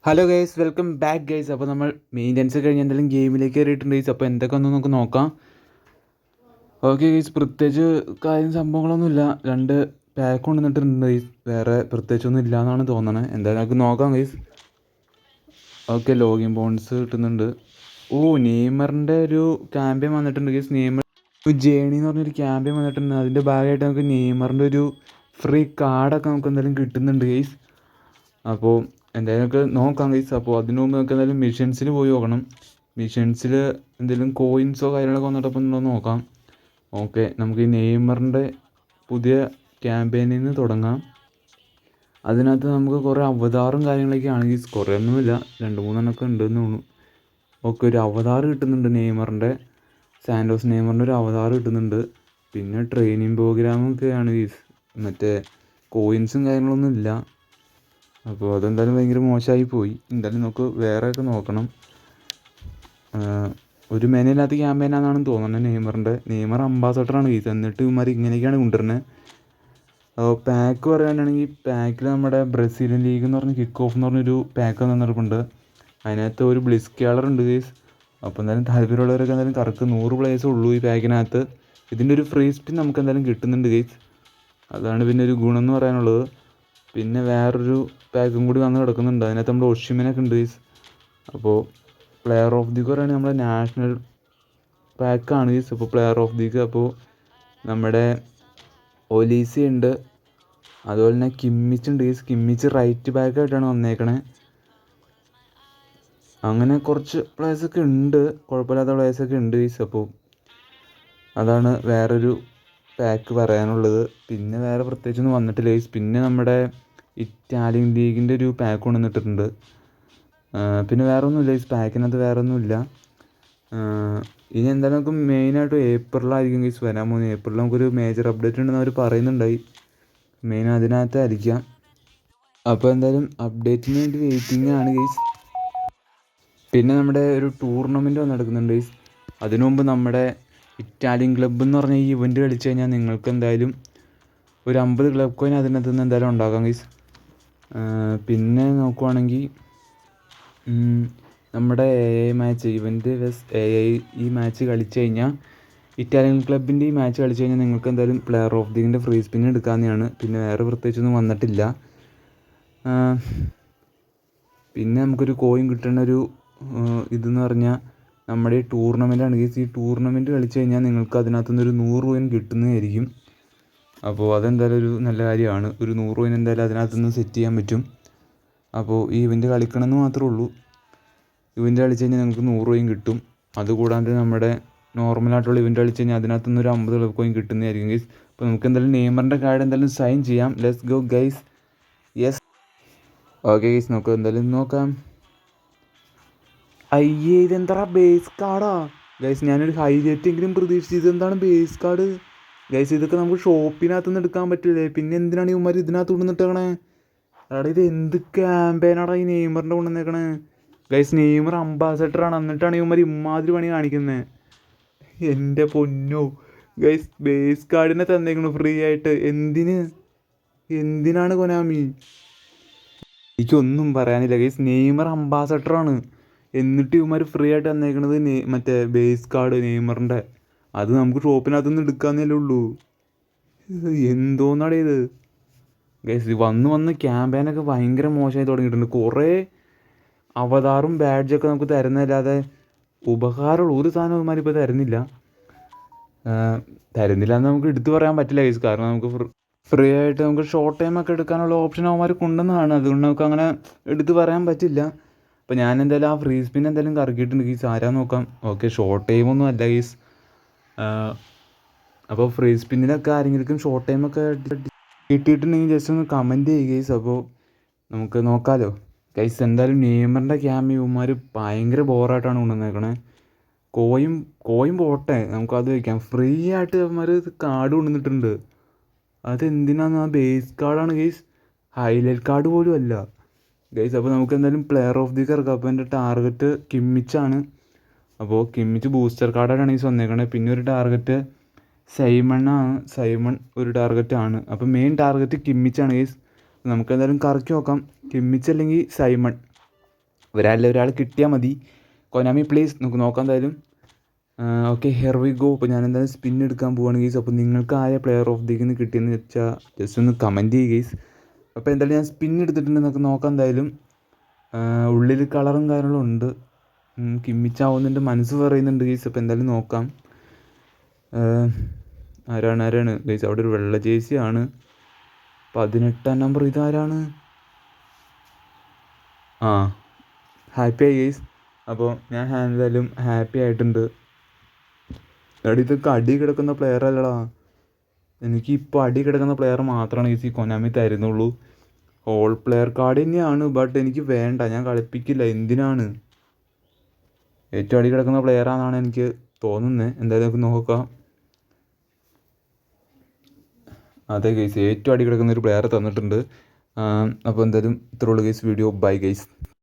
Hello guys, welcome back guys. അപ്പോൾ നമ്മൾ maintenance കഴിഞ്ഞ് എന്തെങ്കിലും ഗെയിമിലേക്ക് കയറിയിട്ടുണ്ട് ഗൈസ്. അപ്പോൾ എന്തൊക്കെ ഒന്ന് നമുക്ക് നോക്കാം. ഓക്കെ ഗൈസ്, പ്രത്യേകിച്ച് സംഭവങ്ങളൊന്നുമില്ല. 2 പാക്ക് കൊണ്ടുവന്നിട്ടുണ്ട് ഗൈസ്. വേറെ പ്രത്യേകിച്ചൊന്നും ഇല്ല എന്നാണ് തോന്നണത്. എന്തായാലും നമുക്ക് നോക്കാം ഗൈസ്. ഓക്കെ, ലോഗിൻ ബോൺസ് കിട്ടുന്നുണ്ട്. നെയ്മറിൻ്റെ ഒരു ക്യാമ്പയിൻ വന്നിട്ടുണ്ട് ഗൈസ്. നെയ്മർ ജേണി എന്ന് പറഞ്ഞൊരു ക്യാമ്പയിൻ വന്നിട്ടുണ്ട്. അതിൻ്റെ ഭാഗമായിട്ട് നമുക്ക് നെയ്മറിൻ്റെ ഒരു ഫ്രീ കാർഡൊക്കെ നമുക്ക് എന്തായാലും കിട്ടുന്നുണ്ട് ഗൈസ്. അപ്പോൾ എന്തായാലും നമുക്ക് നോക്കാം ഗൈസ്. അപ്പോൾ അതിനു മുമ്പ് നമുക്ക് എന്തായാലും മിഷൻസിൽ പോയി നോക്കണം. മിഷൻസിൽ എന്തെങ്കിലും കോയിൻസോ കാര്യങ്ങളൊക്കെ വന്നിട്ടപ്പോൾ ഉണ്ടോ നോക്കാം. ഓക്കെ, നമുക്ക് ഈ നെയ്മറിൻ്റെ പുതിയ ക്യാമ്പയിനിൽ നിന്ന് തുടങ്ങാം. അതിനകത്ത് നമുക്ക് കുറേ അവതാറും കാര്യങ്ങളൊക്കെ ആണെങ്കിൽ കുറേ ഒന്നുമില്ല, 2-3 ഉണ്ടെന്ന് തോന്നുന്നു. ഓക്കെ, ഒരു അവതാർ കിട്ടുന്നുണ്ട് നെയ്മറിൻ്റെ, സാൻഡോസ് നെയ്മറിൻ്റെ ഒരു അവതാർ കിട്ടുന്നുണ്ട്. പിന്നെ ട്രെയിനിങ് പ്രോഗ്രാമൊക്കെയാണ് ഗൈസ്. മറ്റേ കോയിൻസും കാര്യങ്ങളൊന്നും ഇല്ല. അപ്പോൾ അതെന്തായാലും ഭയങ്കര മോശമായി പോയി. എന്തായാലും നമുക്ക് വേറെയൊക്കെ നോക്കണം. ഒരു മെനയില്ലാത്ത ക്യാമ്പയിനാണെന്നാണ് തോന്നുന്നത് നെയ്മർ അംബാസഡറാണ് ഗൈസ്. എന്നിട്ട് ഇവന്മാർ ഇങ്ങനെയൊക്കെയാണ് കൊണ്ടുവരുന്നത്. പാക്ക് പറയാനാണെങ്കിൽ പാക്കിൽ നമ്മുടെ ബ്രസീലിയൻ ലീഗ് എന്ന് പറഞ്ഞ കിക്ക് ഓഫ് എന്ന് പറഞ്ഞൊരു പാക്ക് തന്നിട്ടുണ്ട്. അതിനകത്ത് ഒരു ബ്ലിസ് കേളർ ഉണ്ട് ഗൈസ്. അപ്പോൾ എന്തായാലും താല്പര്യമുള്ളവരൊക്കെ എന്തായാലും കറക്റ്റ് 100 പ്ലേയേഴ്സേ ഉള്ളൂ ഈ പാക്കിനകത്ത്. ഇതിൻ്റെ ഒരു ഫ്രീ സ്പിൻ നമുക്ക് എന്തായാലും കിട്ടുന്നുണ്ട് ഗൈസ്. അതാണ് പിന്നെ ഒരു ഗുണം എന്ന് പറയാനുള്ളത്. പിന്നെ വേറൊരു പാക്കും കൂടി വന്ന് കിടക്കുന്നുണ്ട്. അതിനകത്ത് നമ്മുടെ ഒഷിമനൊക്കെ ഉണ്ട് ഗൈസ്. അപ്പോൾ പ്ലെയർ ഓഫ് ദി പറയുകയാണെങ്കിൽ നമ്മുടെ നാഷണൽ പാക്കാണ് ഗൈസ്. അപ്പോൾ പ്ലെയർ ഓഫ് ദിക്ക് അപ്പോൾ നമ്മുടെ ഒലീസി ഉണ്ട്, അതുപോലെ തന്നെ കിമ്മിച്ച് ഉണ്ട് ഗൈസ്. കിമ്മിച്ച് റൈറ്റ് ബാക്കായിട്ടാണ് വന്നേക്കണേ. അങ്ങനെ കുറച്ച് പ്ലേയേഴ്സൊക്കെ ഉണ്ട്, കുഴപ്പമില്ലാത്ത പ്ലേയേഴ്സൊക്കെ ഉണ്ട് ഗൈസ്. അപ്പോൾ അതാണ് വേറൊരു പാക്ക് പറയാനുള്ളത്. പിന്നെ വേറെ പ്രത്യേകിച്ചൊന്നും വന്നിട്ടില്ല ഗൈസ്. പിന്നെ നമ്മുടെ ഇറ്റാലിയൻ ലീഗിൻ്റെ ഒരു പാക്ക് കൊണ്ടുവന്നിട്ടുണ്ട്. പിന്നെ വേറെ ഒന്നുമില്ല ഗൈസ്, പാക്കിനകത്ത് വേറെ ഒന്നുമില്ല. ഇനി എന്തായാലും നമുക്ക് മെയിനായിട്ട് ഏപ്രിലായിരിക്കും ഗൈസ് വരാൻ പോകുന്നത്. ഏപ്രിൽ നമുക്കൊരു മേജർ അപ്ഡേറ്റ് ഉണ്ടെന്ന് അവർ പറയുന്നുണ്ടായി. മെയിൻ അതിനകത്തായിരിക്കാം. അപ്പോൾ എന്തായാലും അപ്ഡേറ്റിന് വേണ്ടി വെയിറ്റിംഗ് ആണ് ഗൈസ്. പിന്നെ നമ്മുടെ ഒരു ടൂർണമെൻറ്റ് വന്ന് നടക്കുന്നുണ്ട് ഗൈസ്. അതിനു മുമ്പ് നമ്മുടെ ഇറ്റാലിയൻ ക്ലബ്ബ് എന്ന് പറഞ്ഞ ഈ ഇവൻറ്റ് കളിച്ചു കഴിഞ്ഞാൽ നിങ്ങൾക്ക് എന്തായാലും ഒരു 50 ക്ലബ് കോയിൻ അതിനകത്ത് നിന്ന് എന്തായാലും ഉണ്ടാക്കാം ഗൈസ്. പിന്നെ നോക്കുവാണെങ്കിൽ നമ്മുടെ AI മാച്ച് ഇവൻറ്റ് ഈ മാച്ച് കളിച്ചു കഴിഞ്ഞാൽ ഇറ്റാലിയൻ ക്ലബിൻ്റെ ഈ മാച്ച് കളിച്ചു കഴിഞ്ഞാൽ നിങ്ങൾക്ക് എന്തായാലും പ്ലെയർ ഓഫ് ദിൻ്റെ ഫ്രീ സ്പിൻ എടുക്കാവുന്നതാണ്. പിന്നെ വേറെ പ്രത്യേകിച്ചൊന്നും വന്നിട്ടില്ല. പിന്നെ നമുക്കൊരു കോയിൻ കിട്ടുന്ന ഒരു ഇതെന്ന് പറഞ്ഞാൽ നമ്മുടെ ഈ ടൂർണമെൻറ്റാണ് ഗൈസ്. ഈ ടൂർണമെൻറ്റ് കളിച്ചു കഴിഞ്ഞാൽ നിങ്ങൾക്ക് അതിനകത്തുനിന്ന് ഒരു 100 കോയിൻ കിട്ടുന്നതായിരിക്കും. അപ്പോൾ അതെന്തായാലും ഒരു നല്ല കാര്യമാണ്. ഒരു 100 കോയിൻ എന്തായാലും അതിനകത്തുനിന്ന് സെറ്റ് ചെയ്യാൻ പറ്റും. അപ്പോൾ ഈ ഇവൻറ്റ് കളിക്കണമെന്ന് മാത്രമേ ഉള്ളൂ. ഇവൻറ്റ് കളിച്ച് കഴിഞ്ഞാൽ നിങ്ങൾക്ക് 100 കോയിൻ കിട്ടും. അതുകൂടാണ്ട് നമ്മുടെ നോർമലായിട്ടുള്ള ഇവൻറ്റ് കളിച്ച് കഴിഞ്ഞാൽ അതിനകത്തുനിന്ന് ഒരു 50 ക്ലബ് കോയിൻ കിട്ടുന്നതായിരിക്കും ഗൈസ്. അപ്പോൾ നമുക്ക് എന്തായാലും നെയ്മറിൻ്റെ കാർഡ് എന്തായാലും സൈൻ ചെയ്യാം. Let's go guys. Yes, okay guys, നമുക്ക് എന്തായാലും നോക്കാം. അയ്യേ, ഇതെന്താ ബേസ് കാർഡാ ഗൈസ്. ഞാനൊരു ഹൈലൈറ്റ് എങ്കിലും പ്രതീക്ഷിച്ചു. ഇതെന്താണ് ബേസ് കാർഡ് ഗൈസ്? ഇതൊക്കെ നമുക്ക് ഷോപ്പിനകത്ത് നിന്ന് എടുക്കാൻ പറ്റില്ലേ? പിന്നെ എന്തിനാണ് ഇവന്മാർ ഇതിനകത്ത് കൊണ്ടുവന്നിട്ടേക്കണേ? എടാ, ഇത് എന്ത് ക്യാമ്പയിനാടാ ഈ നെയ്മറിൻ്റെ കൊണ്ടുവന്നേക്കണേ ഗൈസ്. നെയ്മർ അംബാസഡറാണ്, എന്നിട്ടാണ് ഇവന്മാർ ഇമ്മാതിരി പണി കാണിക്കുന്നത്. എൻ്റെ പൊന്നോ ഗൈസ്, ബേസ് കാർഡിനെ തന്നേക്കണു ഫ്രീ ആയിട്ട്. എന്തിനാണ് കൊനാമി? എനിക്കൊന്നും പറയാനില്ല ഗൈസ്. നെയ്മർ അംബാസഡറാണ്, എന്നിട്ട് ഇവന്മാർ ഫ്രീ ആയിട്ട് തന്നേക്കണത് മറ്റേ ബേസ് കാർഡ് നെയ്മറിൻ്റെ. അത് നമുക്ക് ഷോപ്പിനകത്തുനിന്ന് എടുക്കാമെന്നല്ലേ ഉള്ളൂ. എന്തോന്നാടേ ഇത് ഗൈസ്? വന്ന് ക്യാമ്പയിനൊക്കെ ഭയങ്കര മോശമായി തുടങ്ങിയിട്ടുണ്ട്. കുറേ അവതാറും ബാഡ്ജൊക്കെ നമുക്ക് തരുന്നതല്ലാതെ ഉപകാരമുള്ള ഒരു സാധനം അവന്മാരിപ്പോൾ തരുന്നില്ല എന്ന് നമുക്ക് എടുത്തു പറയാൻ പറ്റില്ല ഗൈസ്. കാരണം നമുക്ക് ഫ്രീ ആയിട്ട് നമുക്ക് ഷോർട്ട് ടൈമൊക്കെ എടുക്കാനുള്ള ഓപ്ഷൻ അവന്മാർ കൊണ്ടുവന്നതാണ്. അതുകൊണ്ട് നമുക്ക് അങ്ങനെ എടുത്ത് പറയാൻ പറ്റില്ല. അപ്പോൾ ഞാൻ എന്തായാലും ആ ഫ്രീ സ്പിൻ എന്തായാലും കറക്കിയിട്ടുണ്ട് ഗീസ്. ആരാ നോക്കാം. ഓക്കെ, ഷോർട്ട് ടൈമൊന്നും അല്ല ഗീസ്. അപ്പോൾ ഫ്രീ സ്പിന്നിലൊക്കെ ആരെങ്കിലും ഷോർട്ട് ടൈമൊക്കെ കിട്ടിയിട്ടുണ്ടെങ്കിൽ ജസ്റ്റ് ഒന്ന് കമൻറ്റ് ചെയ്യുക ഗൈസ്. അപ്പോൾ നമുക്ക് നോക്കാമല്ലോ ഗൈസ്. എന്തായാലും നെയ്മറിൻ്റെ ക്യാമ്പ് ഇവന്മാർ ഭയങ്കര ബോറായിട്ടാണ് കൊണ്ടുവന്നേക്കണേ. കോയും പോട്ടെ, നമുക്കത് വയ്ക്കാം. ഫ്രീ ആയിട്ട് ഇവന്മാർ കാർഡ് കൊണ്ടുവന്നിട്ടുണ്ട്. അതെന്തിനാന്ന്? ആ ബേസ് കാർഡാണ് ഗൈസ്, ഹൈലൈറ്റ് കാർഡ് പോലും അല്ല ഗൈസ്. അപ്പോൾ നമുക്ക് എന്തായാലും പ്ലെയർ ഓഫ് ദി ഇറക്കാം. അപ്പോൾ എൻ്റെ ടാർഗറ്റ് കിമ്മിച്ചാണ്. അപ്പോൾ കിമ്മിച്ച് ബൂസ്റ്റർ കാർഡായിട്ടാണ് ഗൈസ് വന്നേക്കണേ. പിന്നെ ഒരു ടാർഗറ്റ് സൈമൺ ഒരു ടാർഗറ്റാണ്. അപ്പോൾ മെയിൻ ടാർഗറ്റ് കിമ്മിച്ചാണ് ഗൈസ്. നമുക്ക് എന്തായാലും കറക്കി നോക്കാം, കിമ്മിച്ച് അല്ലെങ്കിൽ സൈമൺ. ഒരാൾ കിട്ടിയാൽ മതി. കൊനാമി പ്ലീസ് നമുക്ക് നോക്കാം എന്തായാലും. Okay here we go. അപ്പോൾ ഞാൻ എന്തായാലും സ്പിൻ എടുക്കാൻ പോവാണ് ഗെയ്സ്. അപ്പോൾ നിങ്ങൾക്ക് ആയ പ്ലെയർ ഓഫ് ദി നിന്ന് കിട്ടിയെന്ന് വെച്ചാൽ ജസ്റ്റ് ഒന്ന് കമൻറ്റ് ചെയ്യുക ഗെയ്സ്. അപ്പോൾ എന്തായാലും ഞാൻ സ്പിൻ എടുത്തിട്ടുണ്ട്, നമുക്ക് നോക്കാം എന്തായാലും. ഉള്ളിൽ കളറും കാര്യങ്ങളും ഉണ്ട്, കിമ്മിച്ചാവുന്നതിൻ്റെ മനസ്സ് പറയുന്നുണ്ട് ഗെയ്സ്. അപ്പോൾ എന്തായാലും നോക്കാം. ആരാണ് ഗെയ്സ്? അവിടെ ഒരു വെള്ള ജേഴ്സി ആണ്, 18-ാം നമ്പർ. ഇതാരാണ്? ഹാപ്പി ആയി ഗെയ്സ്. അപ്പോൾ ഞാൻ എന്തായാലും ഹാപ്പി ആയിട്ടുണ്ട്. എടാ ഇതൊക്കെ അടി കിടക്കുന്ന പ്ലെയർ അല്ലടാ, എനിക്ക് ഇപ്പോൾ അടി കിടക്കുന്ന പ്ലെയർ മാത്രമാണ് ഗെയ്സ് ഈ കൊനാമി തരുന്നുള്ളൂ. ഓൾ പ്ലെയർ കാർഡ് തന്നെയാണ്, ബട്ട് എനിക്ക് വേണ്ട, ഞാൻ കളിപ്പിക്കില്ല. എന്തിനാണ്? ഏറ്റവും അടി കിടക്കുന്ന പ്ലെയറാണെന്നാണ് എനിക്ക് തോന്നുന്നത്. എന്തായാലും നമുക്ക് നോക്കാം. അതെ ഗെയ്സ്, ഏറ്റവും അടി കിടക്കുന്ന ഒരു പ്ലെയർ തന്നിട്ടുണ്ട്. അപ്പോൾ എന്തായാലും ഇത്രയുള്ള ഗെയ്സ് വീഡിയോ. By guys.